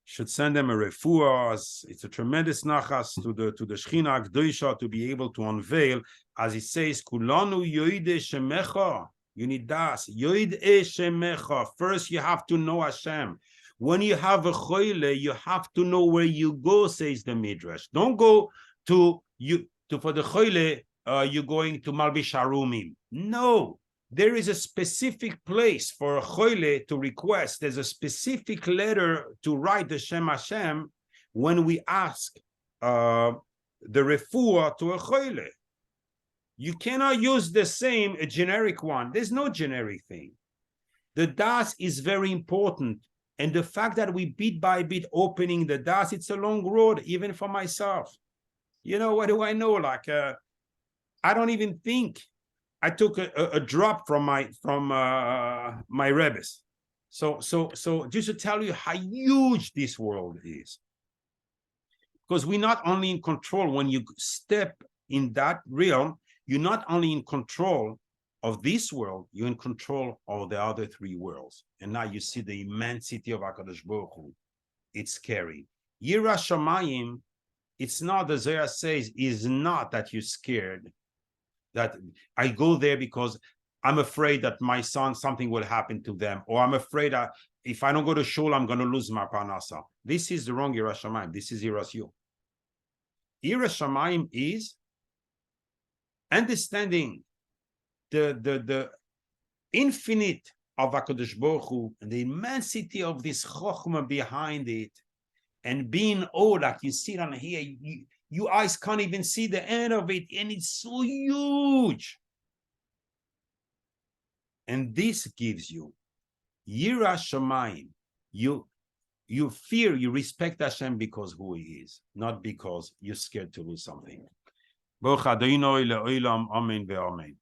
should send them a refuah. It's a tremendous nachas to the Shechina Akdoisha to be able to unveil, as it says, Kulanu yoide shemecha. You need das. Yoid shemecha. First, you have to know Hashem. When you have a choile, you have to know where you go, says the Midrash. Don't go for the choile, you're going to Malbish Harumim. No. There is a specific place for a choile to request. There's a specific letter to write the Shem Hashem when we ask the refuah to a choile. You cannot use the same, a generic one. There's no generic thing. The das is very important. And the fact that we bit by bit opening the das, it's a long road, even for myself. What do I know? Like, I don't even think I took a drop from my Rebbe's. So just to tell you how huge this world is. Because we're not only in control when you step in that realm, you're not only in control of this world, you're in control of the other 3 worlds. And now you see the immensity of HaKadosh Baruch Hu. It's scary. Yira Shamayim, it's not, the Zohar says, is not that you're scared, that I go there because I'm afraid that my son, something will happen to them, or I'm afraid that if I don't go to shul, I'm going to lose my parnasa. This is the wrong Yira Shamayim. This is Yiras Yu. Yira Shamayim is understanding the infinite of HaKadosh Baruch Hu and the immensity of this chokhmah behind it, and being like you see on here, your eyes can't even see the end of it, and it's so huge. And this gives you Yira Shamayim. You fear, you respect Hashem because who He is, not because you're scared to lose something. Baruch Adonai le'olam, amen ve'amen.